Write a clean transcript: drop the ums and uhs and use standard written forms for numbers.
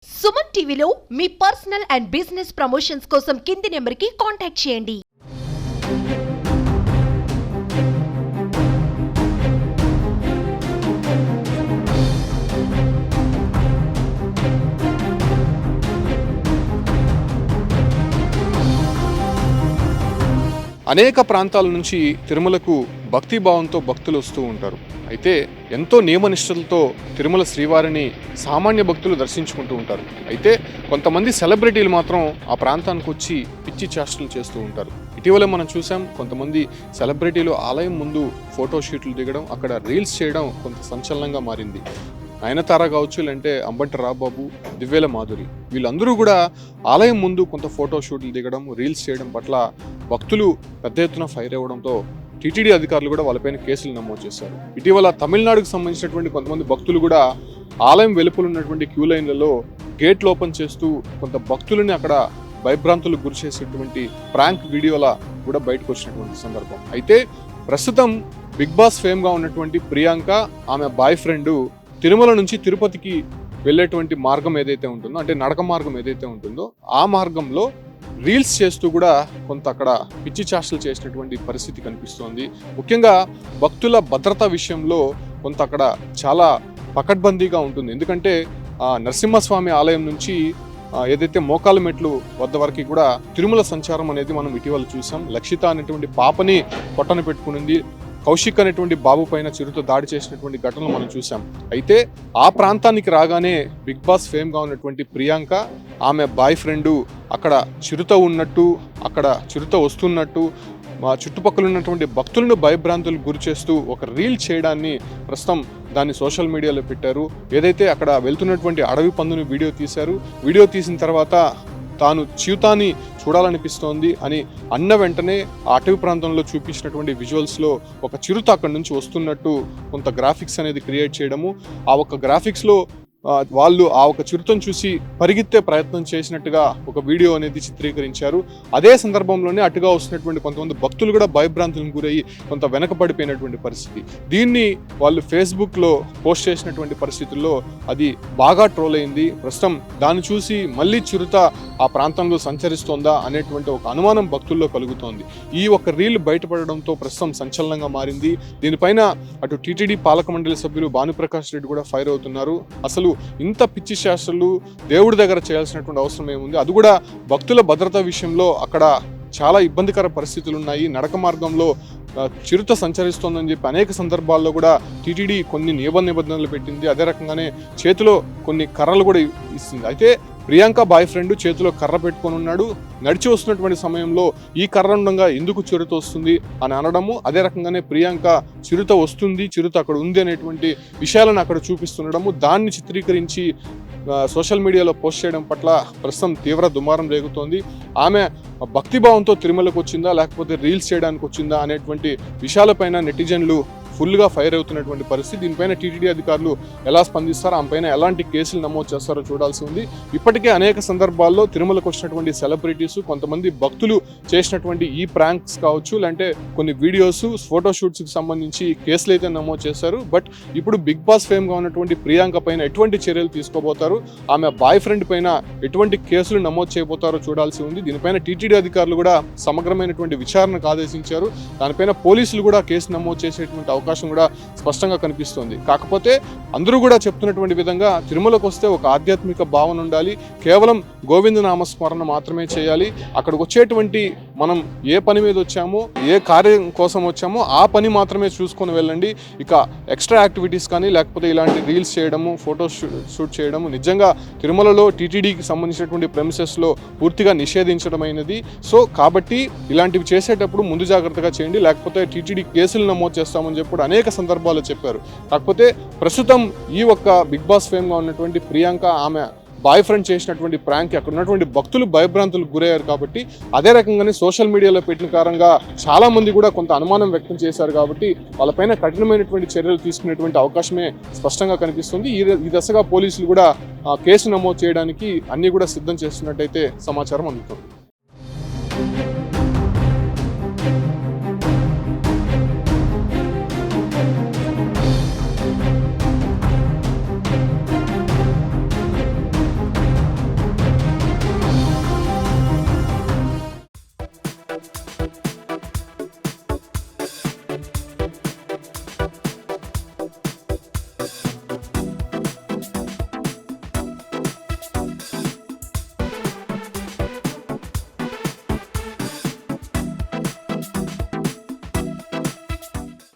సుమన్ టీవీలో మీ personal and business promotions కోసం కింది నెంబర్కి కాంటాక్ట్ చేయండి. అనేక ప్రాంతాల నుంచి తిరుమలకు భక్తిభావంతో భక్తులు వస్తూ ఉంటారు. అయితే ఎంతో నియమనిష్టలతో తిరుమల శ్రీవారిని సామాన్య భక్తులు దర్శించుకుంటూ ఉంటారు. అయితే కొంతమంది సెలబ్రిటీలు మాత్రం ఆ ప్రాంతానికి వచ్చి పిచ్చి చేష్టలు చేస్తూ ఉంటారు. ఇటీవల మనం చూసాం, కొంతమంది సెలబ్రిటీలు ఆలయం ముందు ఫోటో షూట్లు దిగడం, అక్కడ రీల్స్ చేయడం కొంత సంచలనంగా మారింది. నయనతార కావచ్చు, లేదంటే అంబటి రాంబాబు, దివ్వేల మాధురి, వీళ్ళందరూ కూడా ఆలయం ముందు కొంత ఫోటో షూట్లు దిగడం, రీల్స్ చేయడం పట్ల భక్తులు పెద్ద ఎత్తున ఫైర్ అవ్వడంతో టీటీడీ అధికారులు కూడా వాళ్ళపైన కేసులు నమోదు చేశారు. ఇటీవల తమిళనాడుకు సంబంధించినటువంటి కొంతమంది భక్తులు కూడా ఆలయం వెలుపల ఉన్నటువంటి క్యూ లైన్లలో గేట్లు ఓపెన్ చేస్తూ కొంత భక్తులని అక్కడ భయభ్రాంతులకు గురి చేసేటువంటి ప్రాంక్ వీడియోల కూడా బయటకు వచ్చినటువంటి సందర్భం. అయితే ప్రస్తుతం బిగ్ బాస్ ఫేమ్గా ఉన్నటువంటి ప్రియాంక, ఆమె బాయ్ ఫ్రెండ్ తిరుమల నుంచి తిరుపతికి వెళ్ళేటువంటి మార్గం ఏదైతే ఉంటుందో, అంటే నడక మార్గం ఏదైతే ఉంటుందో, ఆ మార్గంలో రీల్స్ చేస్తూ కూడా కొంత అక్కడ పిచ్చి చేష్టలు చేసినటువంటి పరిస్థితి కనిపిస్తోంది. ముఖ్యంగా భక్తుల భద్రత విషయంలో కొంత అక్కడ చాలా పకడ్బందీగా ఉంటుంది. ఎందుకంటే నరసింహస్వామి ఆలయం నుంచి ఏదైతే మోకాలు మెట్లు వద్ద వరకు కూడా తిరుమల సంచారం అనేది మనం ఇటీవల చూసాం. లక్షిత అనేటువంటి పాపని పొట్టన పెట్టుకునింది, కౌశిక్ అనేటువంటి బాబు పైన చిరుత దాడి చేసినటువంటి ఘటనలు మనం చూసాం. అయితే ఆ ప్రాంతానికి రాగానే బిగ్ బాస్ ఫేమ్గా ఉన్నటువంటి ప్రియాంక, ఆమె బాయ్ ఫ్రెండు అక్కడ చిరుత ఉన్నట్టు, అక్కడ చిరుత వస్తున్నట్టు, మా చుట్టుపక్కల ఉన్నటువంటి భక్తులను భయభ్రాంతులకు గురి చేస్తూ ఒక రీల్ చేయడాన్ని ప్రస్తుతం దాన్ని సోషల్ మీడియాలో పెట్టారు. ఏదైతే అక్కడ వెళ్తున్నటువంటి అడవి పందుని వీడియో తీశారు. వీడియో తీసిన తర్వాత తాను చిరుతని చూడాలనిపిస్తోంది అని అన్న వెంటనే ఆ అటవీ ప్రాంతంలో చూపించినటువంటి విజువల్స్లో ఒక చిరుత అక్కడి నుంచి వస్తున్నట్టు కొంత గ్రాఫిక్స్ అనేది క్రియేట్ చేయడము, ఆ ఒక గ్రాఫిక్స్లో వాళ్ళు ఆ ఒక చిరుతను చూసి పరిగెత్తే ప్రయత్నం చేసినట్టుగా ఒక వీడియో అనేది చిత్రీకరించారు. అదే సందర్భంలోనే అటుగా వస్తున్నటువంటి కొంతమంది భక్తులు కూడా భయభ్రాంతులకు గురయ్యి కొంత వెనకబడిపోయినటువంటి పరిస్థితి. దీన్ని వాళ్ళు ఫేస్బుక్లో పోస్ట్ చేసినటువంటి పరిస్థితుల్లో అది బాగా ట్రోల్ అయింది. ప్రస్తుతం దాన్ని చూసి మళ్ళీ చిరుత ఆ ప్రాంతంలో సంచరిస్తోందా అనేటువంటి ఒక అనుమానం భక్తుల్లో కలుగుతోంది. ఈ ఒక రీల్ బయటపడడంతో ప్రస్తుతం సంచలనంగా మారింది. దీనిపైన అటు టీటీడీ పాలక మండలి సభ్యులు భానుప్రకాష్ రెడ్డి కూడా ఫైర్ అవుతున్నారు. అసలు ఇంత పిచ్చి శాస్త్రాలు దేవుడి దగ్గర చేయాల్సినటువంటి అవసరం ఏముంది? అది కూడా భక్తుల భద్రత విషయంలో అక్కడ చాలా ఇబ్బందికర పరిస్థితులు ఉన్నాయి. నడక మార్గంలో చిరుత సంచరిస్తోందని చెప్పి అనేక సందర్భాల్లో కూడా టీటీడీ కొన్ని నిబంధనలు పెట్టింది. అదే రకంగానే చేతిలో కొన్ని కర్రలు కూడా ఇస్తుంది. అయితే ప్రియాంక బాయ్ ఫ్రెండ్ చేతిలో కర్ర పెట్టుకొని ఉన్నాడు. నడిచి వస్తున్నటువంటి సమయంలో ఈ కర్ర ఉండగా ఎందుకు చిరుత వస్తుంది అని అనడము, అదే రకంగానే ప్రియాంక చిరుత వస్తుంది, చిరుత అక్కడ ఉంది అనేటువంటి విషయాలను అక్కడ చూపిస్తుండడము, దాన్ని చిత్రీకరించి సోషల్ మీడియాలో పోస్ట్ చేయడం పట్ల ప్రస్తుతం తీవ్ర దుమారం రేగుతోంది. ఆమె భక్తిభావంతో తిరుమలకు వచ్చిందా, లేకపోతే రీల్స్ చేయడానికి వచ్చిందా అనేటువంటి విషయాలపైన నెటిజన్లు ఫుల్గా ఫైర్ అవుతున్నటువంటి పరిస్థితి. దీనిపైన టీటీడీ అధికారులు ఎలా స్పందిస్తారో, ఆమె పైన ఎలాంటి కేసులు నమోదు చేస్తారో చూడాల్సి ఉంది. ఇప్పటికే అనేక సందర్భాల్లో తిరుమలకు వచ్చినటువంటి సెలబ్రిటీస్, కొంతమంది భక్తులు చేసినటువంటి ఈ ప్రాంక్స్ కావచ్చు, లేదంటే కొన్ని వీడియోస్, ఫోటోషూట్స్కి సంబంధించి కేసులు అయితే నమోదు చేశారు. బట్ ఇప్పుడు బిగ్ బాస్ ఫేమ్గా ఉన్నటువంటి ప్రియాంక పైన ఎటువంటి చర్యలు తీసుకోబోతారు, ఆమె బాయ్ ఫ్రెండ్ పైన ఎటువంటి కేసులు నమోదు చేయబోతారో చూడాల్సి ఉంది. దీనిపైన టీటీడీ అధికారులు కూడా సమగ్రమైనటువంటి విచారణకు ఆదేశించారు. దానిపైన పోలీసులు కూడా కేసు నమోదు చేసేటువంటి అవకాశం కూడా స్పష్టంగా కనిపిస్తోంది. కాకపోతే అందరూ కూడా చెప్తున్నటువంటి విధంగా తిరుమలకు వస్తే ఒక ఆధ్యాత్మిక భావన ఉండాలి, కేవలం గోవింద నామస్మరణ మాత్రమే చేయాలి. అక్కడికి వచ్చేటువంటి మనం ఏ పని మీద వచ్చామో, ఏ కార్యం కోసం వచ్చామో ఆ పని మాత్రమే చూసుకొని వెళ్ళండి. ఇక ఎక్స్ట్రా యాక్టివిటీస్ కానీ, లేకపోతే ఇలాంటి రీల్స్ చేయడము, ఫోటో షూట్ చేయడము నిజంగా తిరుమలలో టీటీడీకి సంబంధించినటువంటి ప్రెమిసెస్లో పూర్తిగా నిషేధించడమైనది. సో కాబట్టి ఇలాంటివి చేసేటప్పుడు ముందు జాగ్రత్తగా చేయండి, లేకపోతే టీటీడీ కేసులు నమోదు చేస్తామని చెప్పి అనేక సందర్భాల్లో చెప్పారు. కాకపోతే ప్రస్తుతం ఈ ఒక్క బిగ్ బాస్ ఫేమ్గా ఉన్నటువంటి ప్రియాంక, ఆమె బాయ్ ఫ్రెండ్ చేసినటువంటి ప్రాంక్ అక్కడ ఉన్నటువంటి భక్తులు భయభ్రాంతులకు గురయ్యారు. కాబట్టి అదే రకంగానే సోషల్ మీడియాలో పెట్టిన కారణంగా చాలా మంది కూడా కొంత అనుమానం వ్యక్తం చేశారు. కాబట్టి వాళ్ళపైన కఠినమైనటువంటి చర్యలు తీసుకునేటువంటి అవకాశమే స్పష్టంగా కనిపిస్తుంది. ఈ దశగా పోలీసులు కూడా కేసు నమోదు చేయడానికి అన్ని కూడా సిద్ధం చేస్తున్నట్టయితే సమాచారం అందుతుంది.